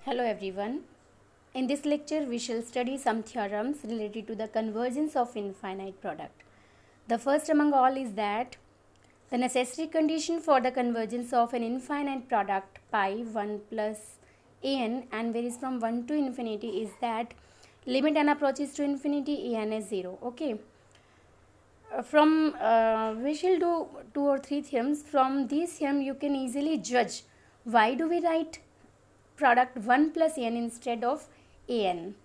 Hello everyone. In this lecture we shall study some theorems related to the convergence of infinite product. The first among all is that the necessary condition for the convergence of an infinite product pi 1 plus an and varies from 1 to infinity is that limit n approaches to infinity an is 0. Okay. We shall do 2 or 3 theorems. From these theorem you can easily judge why do we write product 1 plus n instead of an.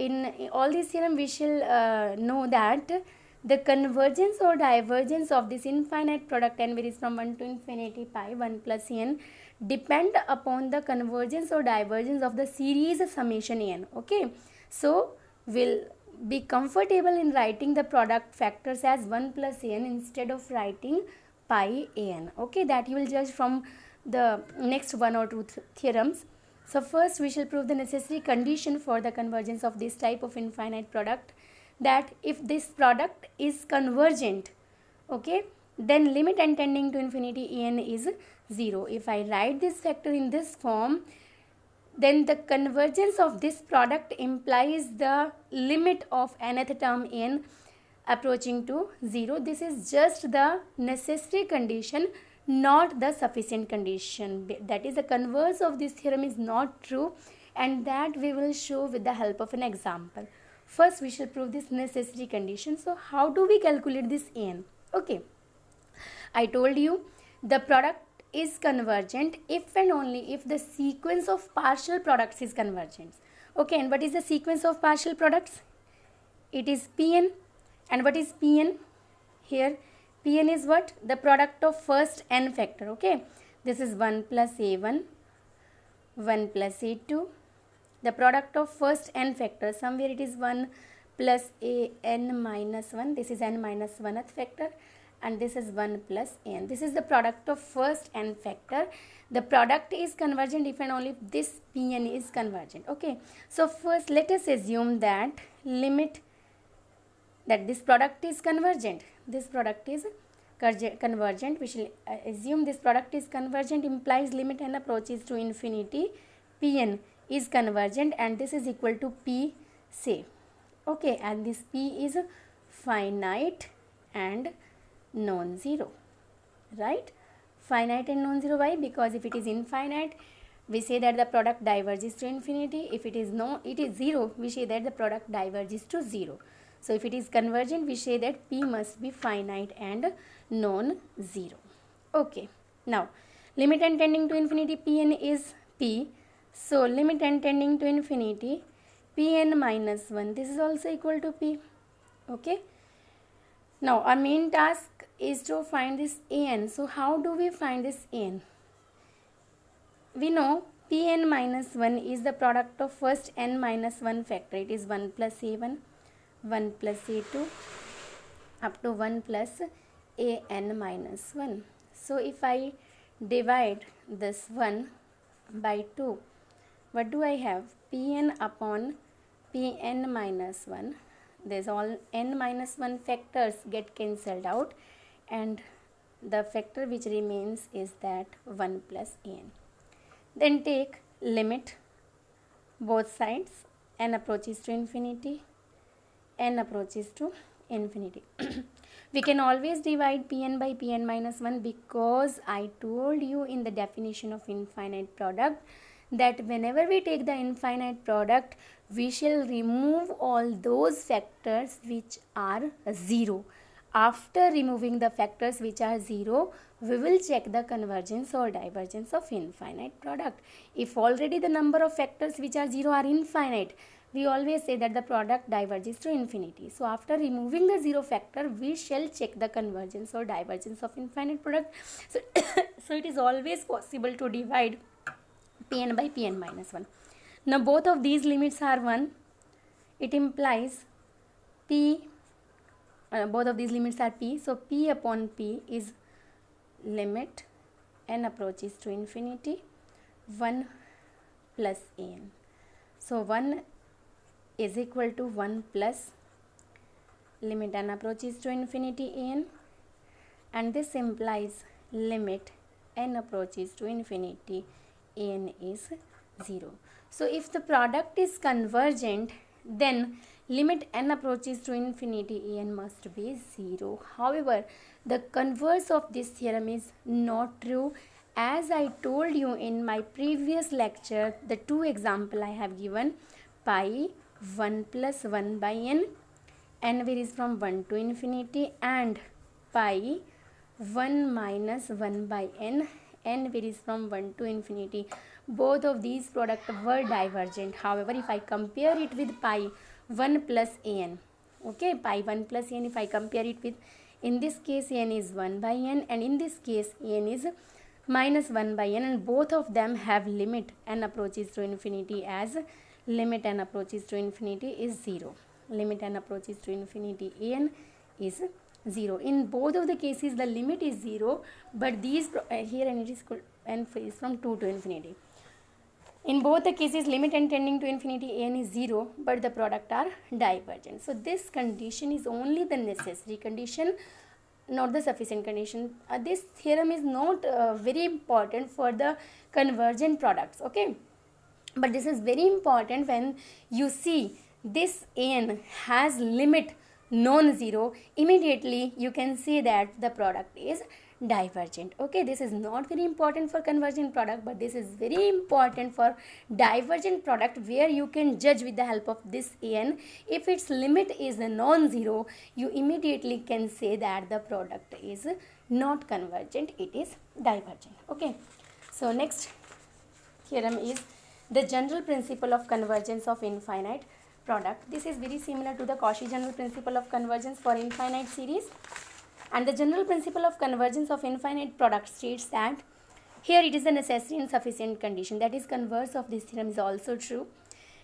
In all these theorem we shall know that the convergence or divergence of this infinite product n varies from 1 to infinity pi 1 plus n depend upon the convergence or divergence of the series summation n. Okay, so we'll be comfortable in writing the product factors as 1 plus n instead of writing pi an. Okay, that you will judge from the next 1 or 2 theorems. So first we shall prove the necessary condition for the convergence of this type of infinite product, that if this product is convergent, okay, then limit n tending to infinity n is 0. If I write this factor in this form, then the convergence of this product implies the limit of nth term n approaching to 0. This is just the necessary condition, not the sufficient condition. That is, the converse of this theorem is not true, and that we will show with the help of an example. First we shall prove this necessary condition. So how do we calculate this n? Okay, I told you the product is convergent if and only if the sequence of partial products is convergent. Okay, and what is the sequence of partial products? It is Pn. And what is Pn? Here Pn is what? The product of first n factor. Okay, this is 1 plus a1, 1 plus a2, the product of first n factor. Somewhere it is 1 plus a n minus 1. This is n minus 1th factor, and this is 1 plus n. This is the product of first n factor. The product is convergent if and only if this Pn is convergent. Okay, so first let us assume that limit that this product is convergent. This product is convergent. We shall assume this product is convergent implies limit n approaches to infinity Pn is convergent, and this is equal to P say. Okay, and this P is finite and non-zero, right? Finite and non-zero. Why? Because if it is infinite, we say that the product diverges to infinity. If it is zero, we say that the product diverges to 0. So if it is convergent, we say that P must be finite and non-zero. Okay, now limit n tending to infinity Pn is P. So limit n tending to infinity Pn minus 1, this is also equal to P. Okay, now our main task is to find this an. So how do we find this an? We know Pn minus 1 is the product of first n minus 1 factor. It is 1 plus a1, 1 plus a2 up to 1 plus an minus 1. So if I divide this 1 by 2, what do I have? Pn upon Pn minus 1. There's all n minus 1 factors get cancelled out, and the factor which remains is that 1 plus an. Then take limit both sides, n approaches to infinity, n approaches to infinity. We can always divide Pn by Pn minus 1 because I told you in the definition of infinite product that whenever we take the infinite product, we shall remove all those factors which are 0. After removing the factors which are 0, we will check the convergence or divergence of infinite product. If already the number of factors which are 0 are infinite, we always say that the product diverges to infinity. So after removing the 0 factor, we shall check the convergence or divergence of infinite product. So it is always possible to divide Pn by Pn minus 1. Now both of these limits are 1. It implies P, both of these limits are P. So P upon P is limit n approaches to infinity 1 plus an. So 1 is equal to 1 plus limit n approaches to infinity an, and this implies limit n approaches to infinity n is 0. So if the product is convergent, then limit n approaches to infinity an must be 0. However, the converse of this theorem is not true. As I told you in my previous lecture, the two example I have given, pi 1 plus 1 by n varies from 1 to infinity, and pi 1 minus 1 by n varies from 1 to infinity. Both of these products were divergent. However, if I compare it with pi 1 plus an, okay, pi 1 plus n, if I compare it with, in this case n is 1 by n, and in this case n is minus 1 by n, and both of them have limit n approaches to infinity as limit n approaches to infinity is 0. Limit n approaches to infinity an is 0. In both of the cases the limit is 0, but these here n is from 2 to infinity. In both the cases limit n tending to infinity an is 0, but the product are divergent. So this condition is only the necessary condition, not the sufficient condition. This theorem is not very important for the convergent products, okay, but this is very important when you see this an has limit non-zero. Immediately you can see that the product is divergent. Okay, this is not very important for convergent product, but this is very important for divergent product, where you can judge with the help of this an. If its limit is a non-zero, you immediately can say that the product is not convergent, it is divergent. Okay, so next theorem is the general principle of convergence of infinite product. This is very similar to the Cauchy general principle of convergence for infinite series. And the general principle of convergence of infinite product states that here it is a necessary and sufficient condition. That is, converse of this theorem is also true.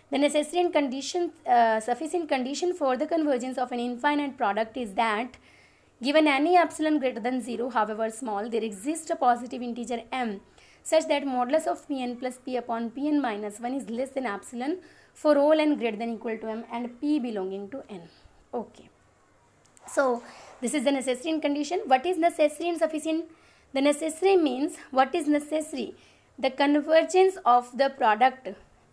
The necessary and sufficient condition for the convergence of an infinite product is that given any epsilon greater than 0, however small, there exists a positive integer m such that modulus of Pn plus P upon Pn minus 1 is less than epsilon for all n greater than equal to m and P belonging to n. Okay. So this is the necessary and condition. What is necessary and sufficient? The necessary means what is necessary? The convergence of the product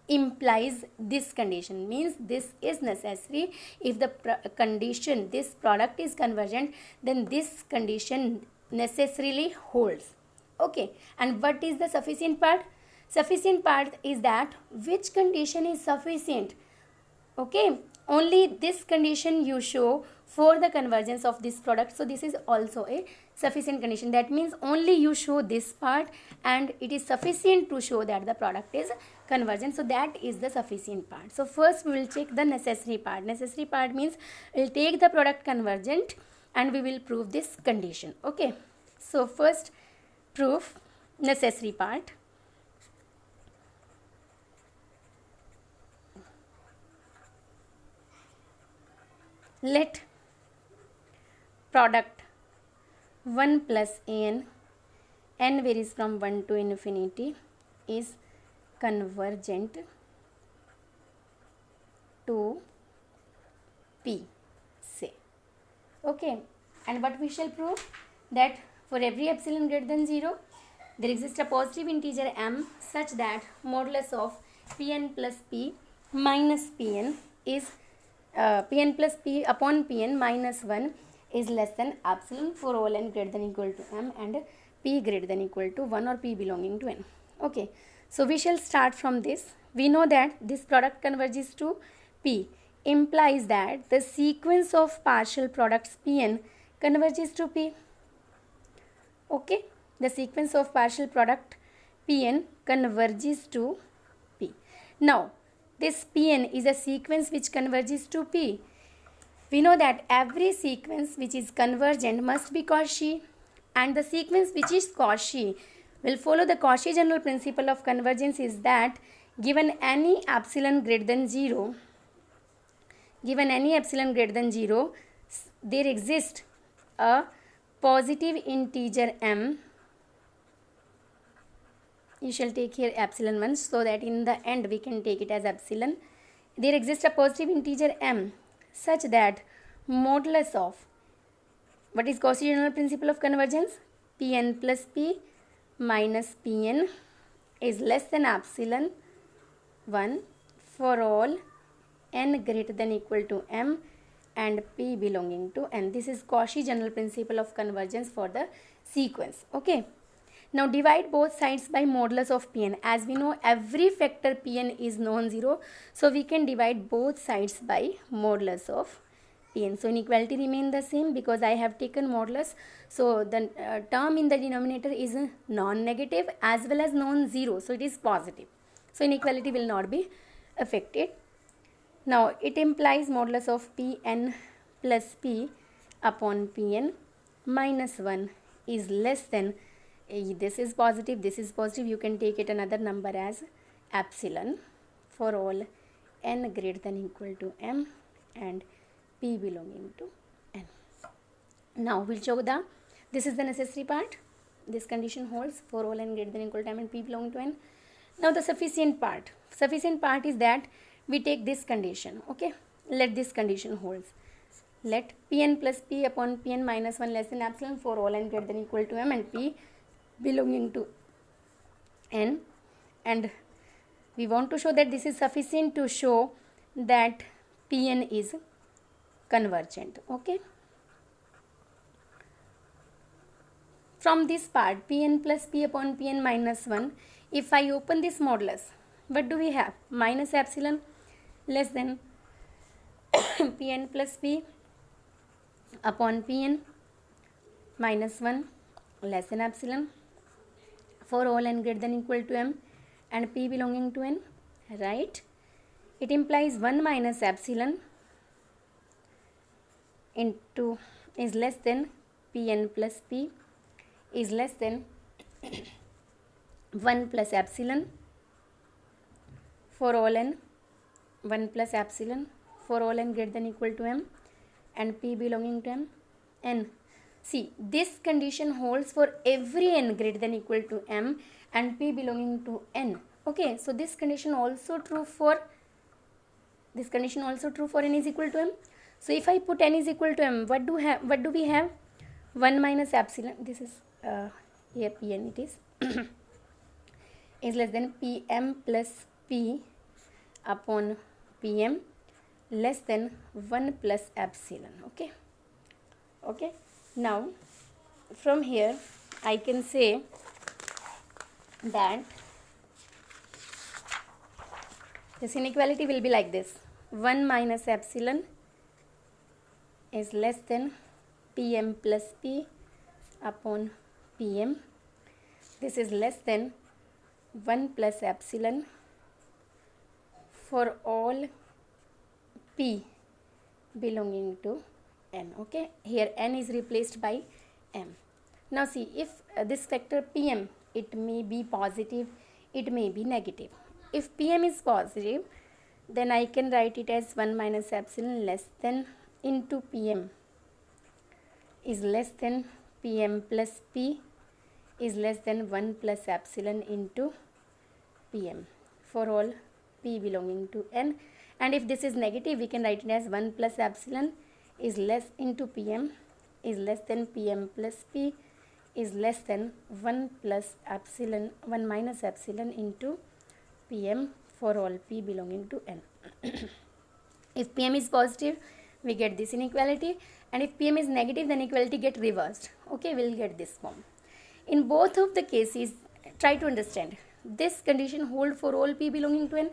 implies this condition, means this is necessary. If the condition, this product is convergent, then this condition necessarily holds. Okay, and what is the sufficient part? Sufficient part is that which condition is sufficient. Okay, only this condition you show for the convergence of this product. So this is also a sufficient condition. That means only you show this part and it is sufficient to show that the product is convergent. So that is the sufficient part. So first we will check the necessary part. Necessary part means we will take the product convergent and we will prove this condition. Okay, so first proof necessary part. Let product 1 plus n varies from 1 to infinity is convergent to P, say. Okay, and what we shall prove? That for every epsilon greater than 0, there exists a positive integer m such that modulus of Pn plus P minus Pn is Pn plus P upon Pn minus 1 is less than epsilon for all n greater than equal to m and P greater than equal to 1 or P belonging to n. Okay, so we shall start from this. We know that this product converges to P, implies that the sequence of partial products Pn converges to P. Okay, the sequence of partial product Pn converges to P. Now, this Pn is a sequence which converges to P. We know that every sequence which is convergent must be Cauchy, and the sequence which is Cauchy will follow the Cauchy general principle of convergence is that given any epsilon greater than 0, there exists a positive integer m. You shall take here epsilon 1 so that in the end we can take it as epsilon. There exists a positive integer m such that modulus of, what is Cauchy general principle of convergence? Pn plus P minus Pn is less than epsilon 1 for all n greater than equal to m and p belonging to n. This is Cauchy general principle of convergence for the sequence. Okay. Now divide both sides by modulus of Pn. As we know, every factor Pn is non-zero, so we can divide both sides by modulus of Pn. So inequality remain the same because I have taken modulus. So the term in the denominator is non-negative as well as non-zero, so it is positive. So inequality will not be affected. Now it implies modulus of Pn plus p upon Pn minus 1 is less than, this is positive, this is positive, you can take it another number as epsilon for all n greater than equal to m and p belonging to n. Now we'll show this is the necessary part. This condition holds for all n greater than equal to m and p belonging to n. Now the sufficient part is that we take this condition. Okay, let this condition holds. Let Pn plus p upon Pn minus 1 less than epsilon for all n greater than equal to m and p belonging to n, and we want to show that this is sufficient to show that Pn is convergent. Okay, from this part Pn plus p upon Pn minus 1, if I open this modulus, what do we have? Minus epsilon less than Pn plus p upon Pn minus 1 less than epsilon for all n greater than equal to m and p belonging to n, right? It implies 1 minus epsilon into is less than Pn plus p is less than 1 plus epsilon for all n, 1 plus epsilon for all n greater than equal to m and p belonging to n. See, this condition holds for every n greater than equal to m and p belonging to n. Okay, so this condition also true for n is equal to m. So if I put n is equal to m, what do we have? 1 minus epsilon, this is here Pn it is is less than Pm plus p upon Pm less than 1 plus epsilon. Okay, now from here I can say that this inequality will be like this: 1 minus epsilon is less than Pm plus p upon Pm. This is less than 1 plus epsilon for all p belonging to n. Okay, here n is replaced by m. Now see, if this factor Pm, it may be positive, it may be negative. If Pm is positive, then I can write it as 1 minus epsilon less than into Pm is less than Pm plus p is less than 1 plus epsilon into Pm for all p belonging to n. And if this is negative, we can write it as 1 plus epsilon is less into Pm is less than Pm plus p is less than 1 plus epsilon 1 minus epsilon into Pm for all p belonging to n. If Pm is positive, we get this inequality, and if Pm is negative, then inequality get reversed. Okay, we'll get this form. In both of the cases, try to understand, this condition hold for all p belonging to n,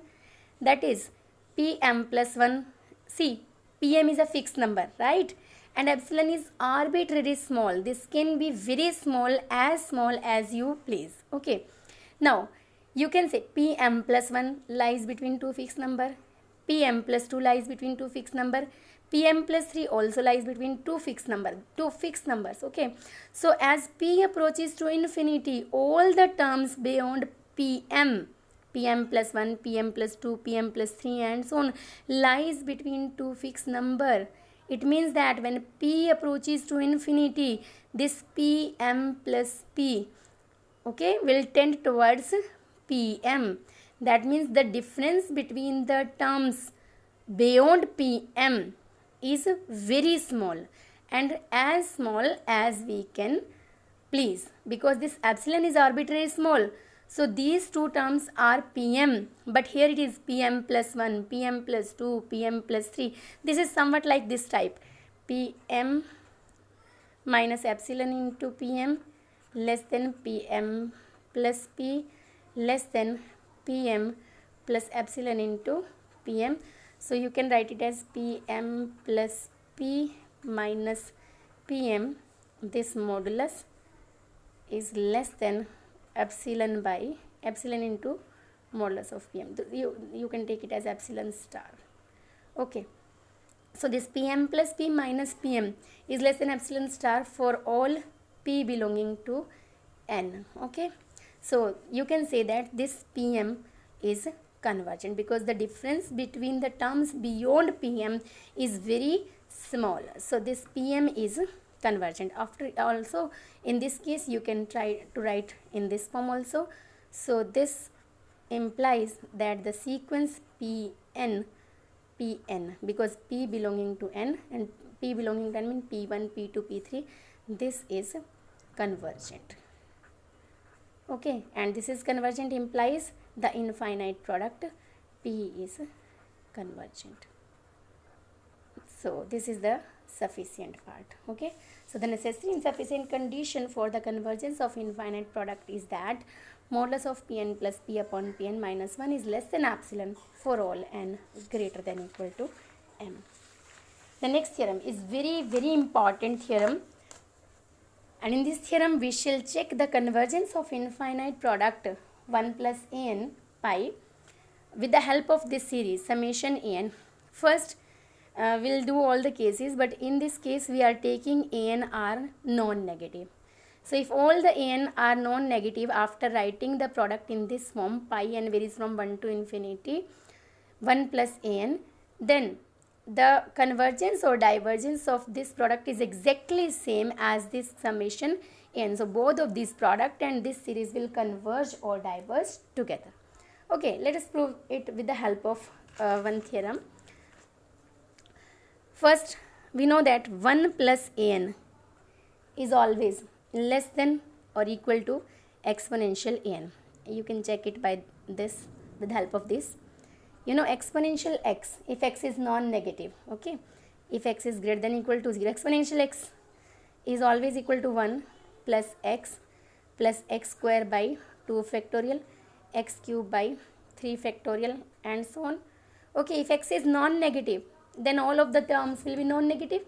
that is Pm plus 1. See, Pm is a fixed number, right? And epsilon is arbitrarily small. This can be very small as you please. Okay, now you can say Pm plus 1 lies between two fixed number, Pm plus 2 lies between two fixed number, Pm plus 3 also lies between two fixed numbers. Okay, so as p approaches to infinity, all the terms beyond Pm plus 1, Pm plus 2, Pm plus 3 and so on lies between two fixed number. It means that when p approaches to infinity, this Pm plus p, okay, will tend towards Pm. That means the difference between the terms beyond Pm is very small, and as small as we can please, because this epsilon is arbitrarily small. So these two terms are Pm, but here it is Pm plus 1, Pm plus 2, Pm plus 3. This is somewhat like this type. Pm minus epsilon into Pm less than Pm plus P less than Pm plus epsilon into Pm. So you can write it as Pm plus P minus Pm. This modulus is less than epsilon by epsilon into modulus of Pm. You can take it as epsilon star. Okay. So this Pm plus P minus Pm is less than epsilon star for all P belonging to N. Okay. So you can say that this Pm is convergent because the difference between the terms beyond Pm is very small. So this Pm is convergent. After also in this case you can try to write in this form also. So this implies that the sequence Pn because P belonging to N and P belonging to N means P1, P2, P3, this is convergent. Okay, and this is convergent implies the infinite product P is convergent. So this is the sufficient part. Okay, so the necessary and sufficient condition for the convergence of infinite product is that modulus of Pn plus P upon Pn minus 1 is less than epsilon for all n greater than equal to m. The next theorem is very important theorem, and in this theorem we shall check the convergence of infinite product 1 plus an pi with the help of this series summation an. First we'll do all the cases, but in this case we are taking an are non-negative. So if all the an are non-negative, after writing the product in this form pi n varies from 1 to infinity 1 plus an, then the convergence or divergence of this product is exactly same as this summation n. So both of this product and this series will converge or diverge together. Okay, let us prove it with the help of one theorem. First, we know that 1 plus an is always less than or equal to exponential an. You can check it by this, with the help of this. You know exponential x, if x is non-negative, okay, if x is greater than or equal to 0, exponential x is always equal to 1 plus x square by 2 factorial, x cube by 3 factorial, and so on. Okay, if x is non-negative, then all of the terms will be non-negative,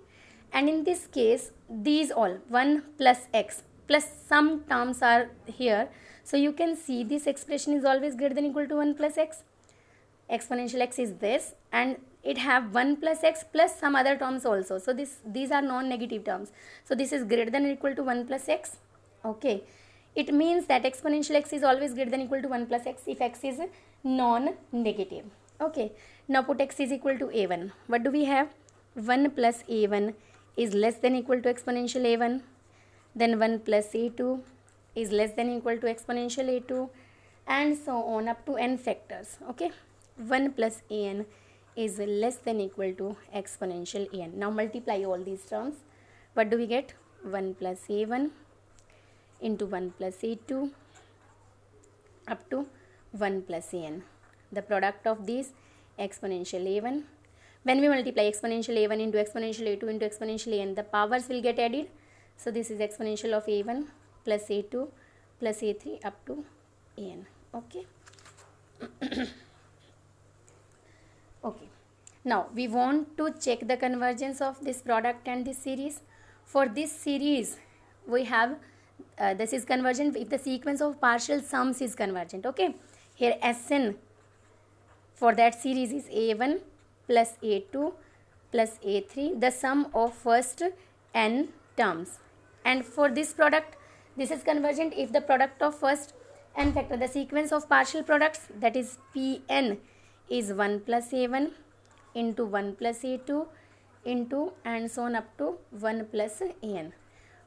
and in this case these all 1 plus x plus some terms are here. So you can see this expression is always greater than or equal to 1 plus x. Exponential x is this, and it have 1 plus x plus some other terms also. So these are non-negative terms. So this is greater than or equal to 1 plus x. Okay, it means that exponential x is always greater than or equal to 1 plus x if x is non-negative. Okay, now put x is equal to a1. What do we have? 1 plus a1 is less than or equal to exponential a1. Then 1 plus a2 is less than or equal to exponential a2, and so on up to n factors. Okay, 1 plus an is less than or equal to exponential an. Now multiply all these terms. What do we get? 1 plus a1 into 1 plus a2 up to 1 plus an. The product of these exponential a1. When we multiply exponential a1 into exponential a2 into exponential an, the powers will get added. So this is exponential of a1 plus a2 plus a3 up to an. Okay. Okay. Now we want to check the convergence of this product and this series. For this series, we have this is convergent if the sequence of partial sums is convergent. Okay. Here Sn for that series is a1 plus a2 plus a3, the sum of first n terms. And for this product, this is convergent if the product of first n factor, the sequence of partial products, that is Pn, is 1 plus a1 into 1 plus a2 into and so on up to 1 plus an.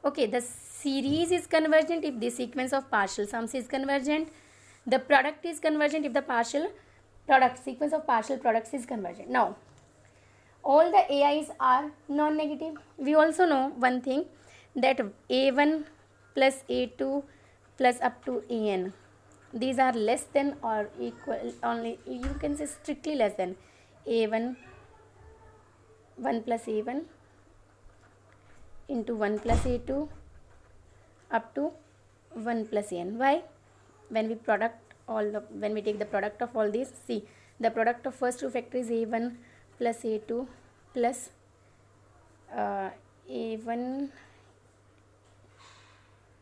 Okay, the series is convergent if the sequence of partial sums is convergent. The product is convergent if the partial product, sequence of partial products is convergent. Now, all the AIs are non-negative. We also know one thing, that a1 plus a2 plus up to an, these are less than or equal, only you can say strictly less than a1 1 plus a1 into 1 plus a2 up to 1 plus n. Why? When we when we take the product of all these, see, the product of first two factors is a1 plus a2 plus a1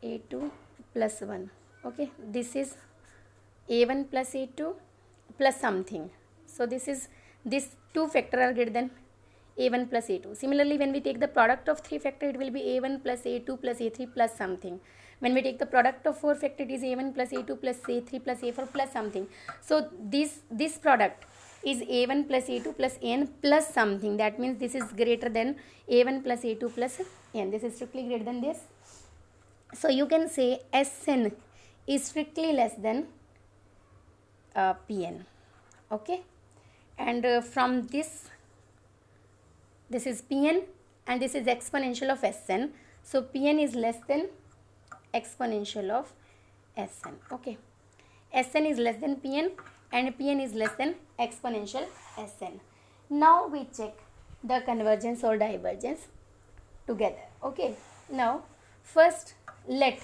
a2 plus 1. Okay, this is a1 plus a2 plus something. So this two factor are greater than a1 plus a2. Similarly, when we take the product of 3 factor, it will be a1 plus a2 plus a3 plus something. When we take the product of 4 factor, it is a1 plus a2 plus a3 plus a4 plus something. So this product is a1 plus a2 plus n plus something. That means this is greater than a1 plus a2 plus n. This is strictly greater than this. So you can say Sn is strictly less than Pn. Okay, and from this is Pn and this is exponential of Sn. So Pn is less than exponential of Sn. Okay, Sn is less than Pn and Pn is less than exponential Sn. Now we check the convergence or divergence together. Okay, now first let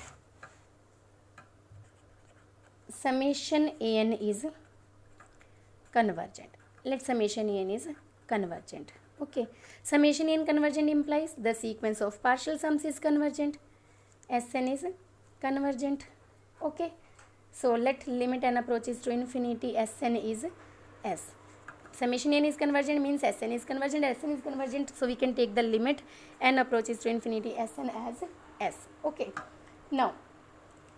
summation an is convergent. Let summation an is convergent. Okay, summation n convergent implies the sequence of partial sums is convergent. Sn is convergent. Okay, so let limit n approaches to infinity, Sn is S. Summation n is convergent means Sn is convergent, Sn is convergent. So we can take the limit n approaches to infinity, Sn as S. Okay, now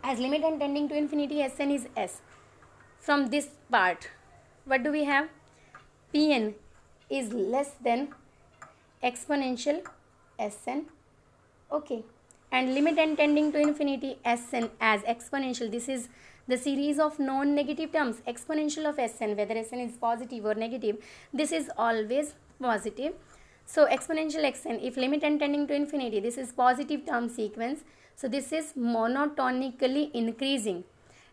as limit n tending to infinity, Sn is S. From this part, what do we have? Pn is less than exponential Sn. Okay, and limit n tending to infinity, Sn as exponential. This is the series of non-negative terms. Exponential of Sn, whether Sn is positive or negative, this is always positive. So exponential Xn, if limit n tending to infinity, this is positive term sequence. So this is monotonically increasing,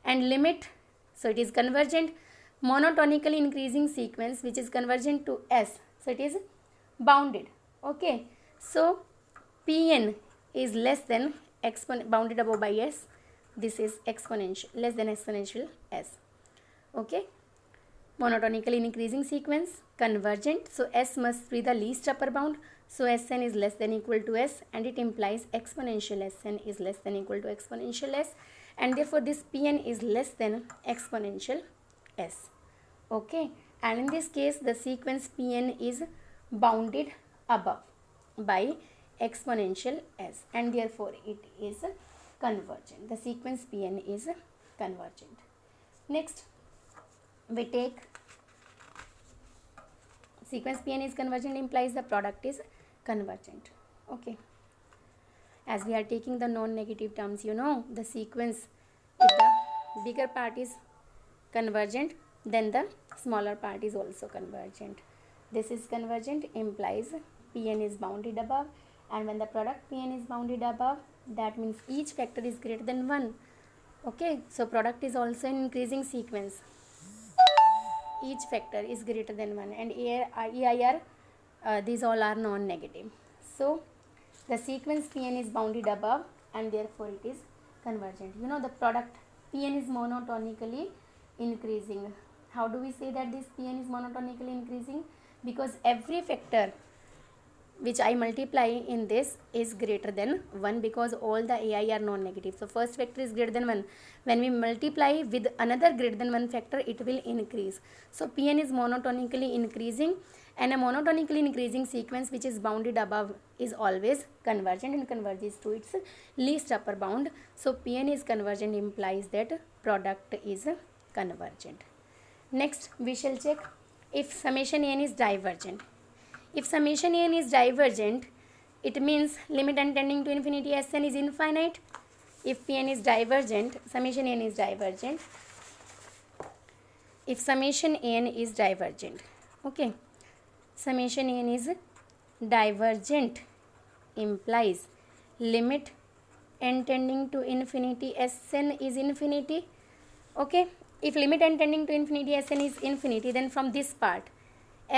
and limit, so it is convergent, monotonically increasing sequence which is convergent to S. So it is bounded. Okay, so Pn is less than bounded above by S. This is exponential, less than exponential S. Okay, monotonically increasing sequence, convergent. So S must be the least upper bound. So Sn is less than equal to S, and it implies exponential Sn is less than equal to exponential S, and therefore this Pn is less than exponential S. Okay, and in this case the sequence Pn is bounded above by exponential S, and therefore it is convergent. The sequence Pn is convergent. Next we take sequence Pn is convergent implies the product is convergent. Okay, as we are taking the non-negative terms, you know, the sequence, if the bigger part is convergent, then the smaller part is also convergent. This is convergent implies Pn is bounded above, and when the product Pn is bounded above, that means each factor is greater than 1. Okay, so product is also in increasing sequence. Each factor is greater than 1, and EIR, these all are non-negative. So the sequence Pn is bounded above, and therefore it is convergent. You know, the product Pn is monotonically increasing. How do we say that this Pn is monotonically increasing? Because every factor which I multiply in this is greater than 1, because all the AI are non-negative. So first factor is greater than 1. When we multiply with another greater than 1 factor, it will increase. So Pn is monotonically increasing, and a monotonically increasing sequence which is bounded above is always convergent and converges to its least upper bound. So Pn is convergent implies that product is convergent. Next we shall check if summation n is divergent. If summation n is divergent, it means limit n tending to infinity Sn is infinite. If Pn is divergent, summation n is divergent. If summation n is divergent, okay, summation n is divergent implies limit n tending to infinity Sn is infinity. Okay, if limit n tending to infinity Sn is infinity, then from this part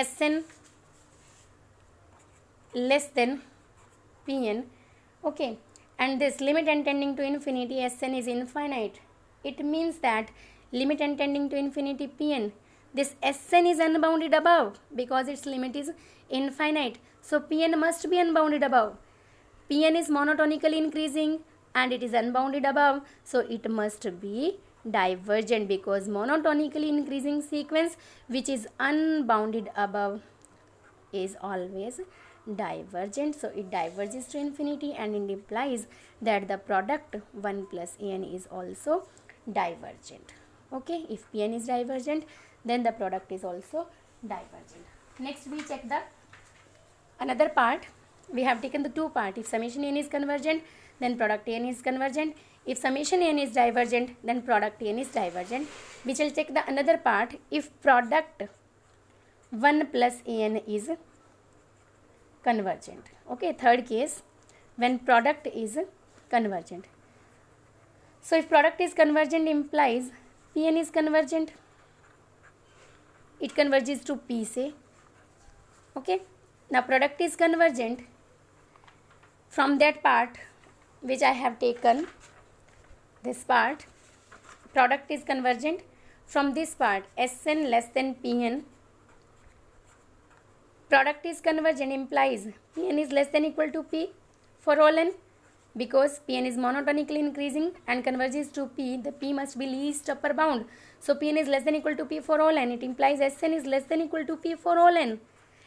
Sn less than Pn, okay, and this limit n tending to infinity Sn is infinite. It means that limit n tending to infinity Pn, this Sn is unbounded above because its limit is infinite. So Pn must be unbounded above. Pn is monotonically increasing and it is unbounded above, so it must be divergent because monotonically increasing sequence which is unbounded above is always divergent. So it diverges to infinity and it implies that the product 1 plus n is also divergent. Okay, if Pn is divergent, then the product is also divergent. Next we check the another part. We have taken the two part. If summation n is convergent, then product n is convergent. If summation n is divergent, then product n is divergent. We shall check the another part. If product 1 plus n is convergent. Okay, third case, when product is convergent. So if product is convergent implies Pn is convergent. It converges to P, say. Okay, now product is convergent. From that part which I have taken, this part, product is convergent. From this part, Sn less than Pn, product is convergent implies Pn is less than equal to P for all n, because Pn is monotonically increasing and converges to P, the P must be least upper bound. So Pn is less than equal to P for all n. It implies Sn is less than equal to P for all n.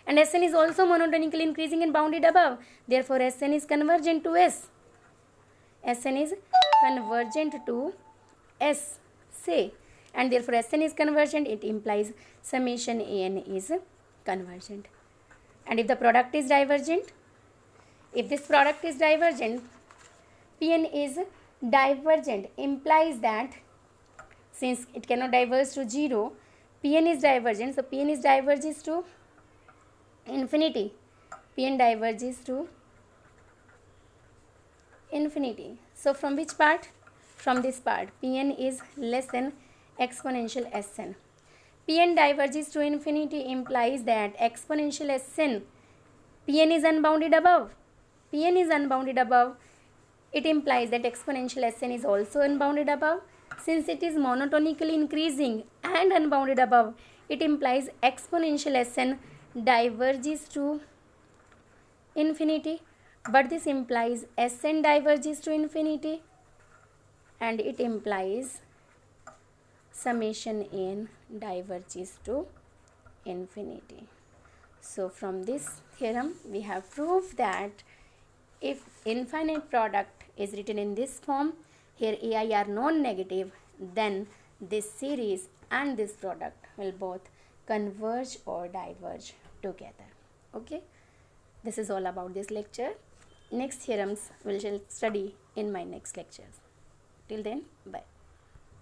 And Sn is also monotonically increasing and bounded above. Therefore, Sn is convergent to S. Sn is convergent to S, say. And therefore, Sn is convergent. It implies summation an is convergent. And if the product is divergent, if this product is divergent, Pn is divergent, implies that since it cannot diverge to 0, Pn is divergent. So Pn is diverges to infinity. Pn diverges to infinity. So from which part? From this part. Pn is less than exponential Sn. Pn diverges to infinity implies that exponential Sn, Pn is unbounded above. Pn is unbounded above. It implies that exponential Sn is also unbounded above. Since it is monotonically increasing and unbounded above, it implies exponential Sn diverges to infinity. But this implies Sn diverges to infinity and it implies summation n diverges to infinity. So from this theorem we have proved that if infinite product is written in this form, here ai are non-negative, then this series and this product will both converge or diverge together. Okay, this is all about this lecture. Next theorems we shall study in my next lectures. Till then, bye.